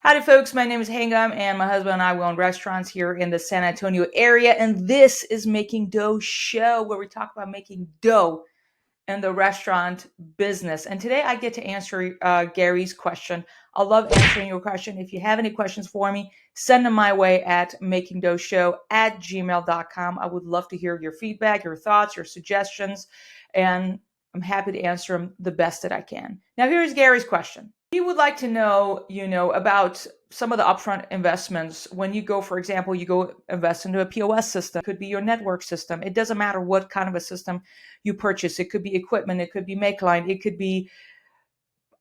Howdy, folks. My name is Hangum, and my husband and I own restaurants here in the San Antonio area. And this is Making Dough Show, where we talk about making dough in the restaurant business. And today I get to answer Gary's question. I love answering your question. If you have any questions for me, send them my way at makingdoughshow@gmail.com. I would love to hear your feedback, your thoughts, your suggestions, and I'm happy to answer them the best that I can. Now, here's Gary's question. He would like to know, about some of the upfront investments. When you go, for example, you go invest into a POS system, it could be your network system. It doesn't matter what kind of a system you purchase. It could be equipment, it could be make line, it could be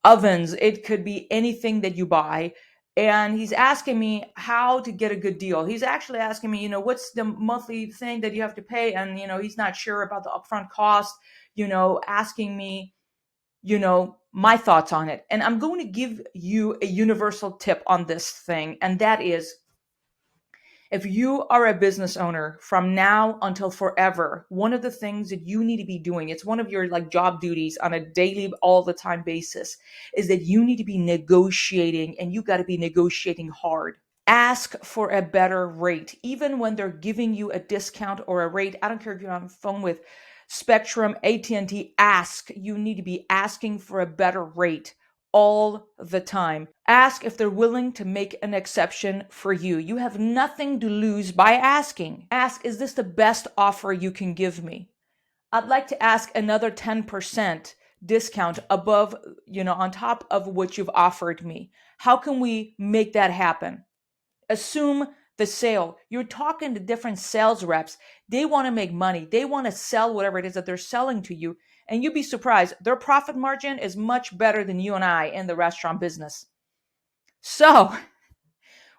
ovens, it could be anything that you buy. And he's asking me how to get a good deal. He's actually asking me, what's the monthly thing that you have to pay? And, he's not sure about the upfront cost, asking me, my thoughts on it. And I'm going to give you a universal tip on this thing. And that is, if you are a business owner from now until forever, one of the things that you need to be doing, it's one of your job duties on a daily, all the time basis, is that you need to be negotiating, and you got to be negotiating hard. Ask for a better rate, even when they're giving you a discount or a rate. I don't care if you're on the phone with Spectrum, AT&T, you need to be asking for a better rate all the time. Ask if they're willing to make an exception for you. You have nothing to lose by asking. Ask, is this the best offer you can give me? I'd like to ask another 10% discount above, on top of what you've offered me. How can we make that happen? Assume the sale. You're talking to different sales reps. They want to make money. They want to sell whatever it is that they're selling to you. And you'd be surprised. Their profit margin is much better than you and I in the restaurant business. So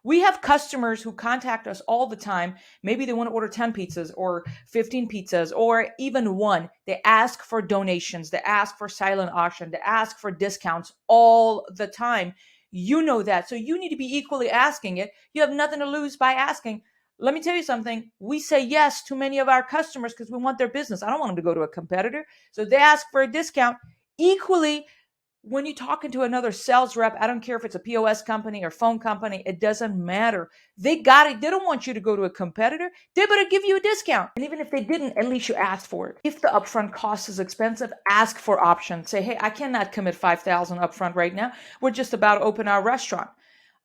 we have customers who contact us all the time. Maybe they want to order 10 pizzas or 15 pizzas or even one. They ask for donations. They ask for silent auction. They ask for discounts all the time. You know that. So you need to be equally asking it. You have nothing to lose by asking. Let me tell you something. We say yes to many of our customers because we want their business. I don't want them to go to a competitor. So they ask for a discount. Equally, when you're talking to another sales rep, I don't care if it's a POS company or phone company, it doesn't matter. They got it. They don't want you to go to a competitor. They better give you a discount. And even if they didn't, at least you asked for it. If the upfront cost is expensive, ask for options. Say, hey, I cannot commit $5,000 upfront right now. We're just about to open our restaurant.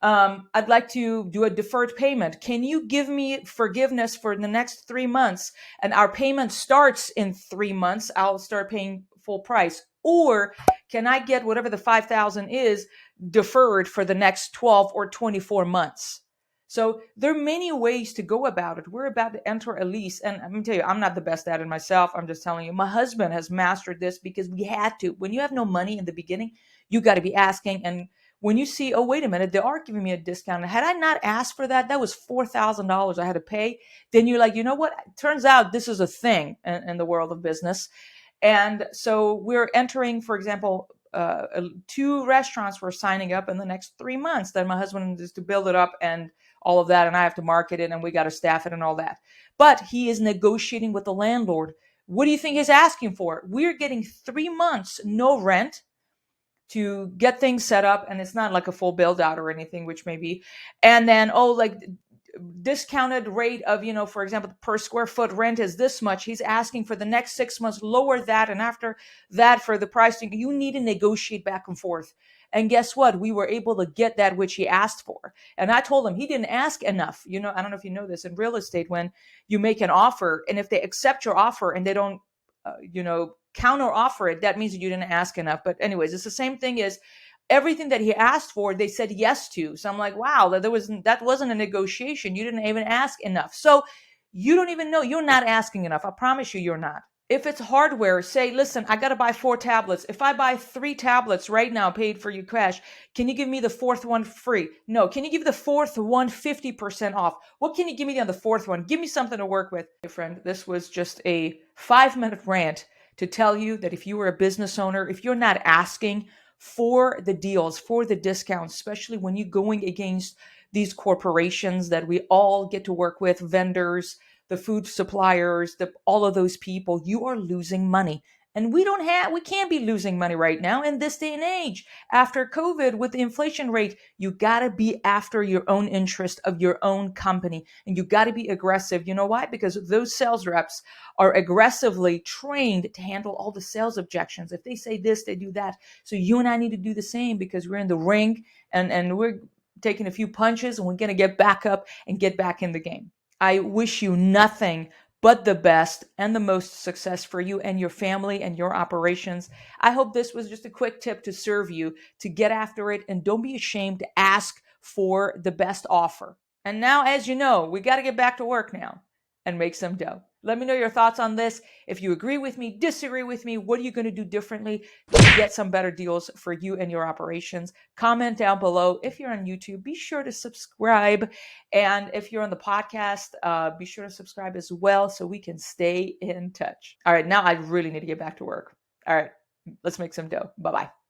I'd like to do a deferred payment. Can you give me forgiveness for the next 3 months? And our payment starts in 3 months. I'll start paying full price. Or can I get whatever the 5,000 is deferred for the next 12 or 24 months? So there are many ways to go about it. We're about to enter a lease. And let me tell you, I'm not the best at it myself. I'm just telling you, my husband has mastered this because we had to. When you have no money in the beginning, you got to be asking. And when you see, oh, wait a minute, they are giving me a discount. Had I not asked for that, that was $4,000 I had to pay. Then you're like, you know what? Turns out this is a thing in the world of business. And so we're entering, for example, 2 restaurants we're signing up in the next 3 months. Then my husband is to build it up and all of that. And I have to market it and we got to staff it and all that. But he is negotiating with the landlord. What do you think he's asking for? We're getting 3 months, no rent, to get things set up, and it's not like a full build out or anything, which may be. And then, discounted rate of, for example, per square foot rent is this much. He's asking for the next 6 months, lower that. And after that, for the pricing, you need to negotiate back and forth. And guess what? We were able to get that which he asked for. And I told him he didn't ask enough. I don't know if you know this in real estate, when you make an offer and if they accept your offer and they don't, counter offer it, that means that you didn't ask enough. But anyways, it's the same thing as everything that he asked for, they said yes to. So I'm like, wow, that wasn't a negotiation. You didn't even ask enough. So you don't even know. You're not asking enough. I promise you, you're not. If it's hardware, say, listen, I got to buy 4 tablets. If I buy 3 tablets right now, paid for your cash, can you give me the 4th one free? No. Can you give the 4th one 50% off? What can you give me on the 4th one? Give me something to work with. Hey, friend, this was just a 5-minute rant to tell you that if you are a business owner, if you're not asking for the deals, for the discounts, especially when you're going against these corporations that we all get to work with, vendors, the food suppliers, all of those people, you are losing money. And we can't be losing money right now in this day and age. After COVID, with the inflation rate, you got to be after your own interest of your own company, and you got to be aggressive. You know why? Because those sales reps are aggressively trained to handle all the sales objections. If they say this, they do that. So you and I need to do the same, because we're in the ring, and we're taking a few punches, and we're going to get back up and get back in the game. I wish you nothing but the best and the most success for you and your family and your operations. I hope this was just a quick tip to serve you to get after it, and don't be ashamed to ask for the best offer. And now, as you know, we got to get back to work now and make some dough. Let me know your thoughts on this. If you agree with me, disagree with me, what are you going to do differently to get some better deals for you and your operations? Comment down below. If you're on YouTube, be sure to subscribe. And if you're on the podcast, be sure to subscribe as well so we can stay in touch. All right, now I really need to get back to work. All right, let's make some dough. Bye-bye.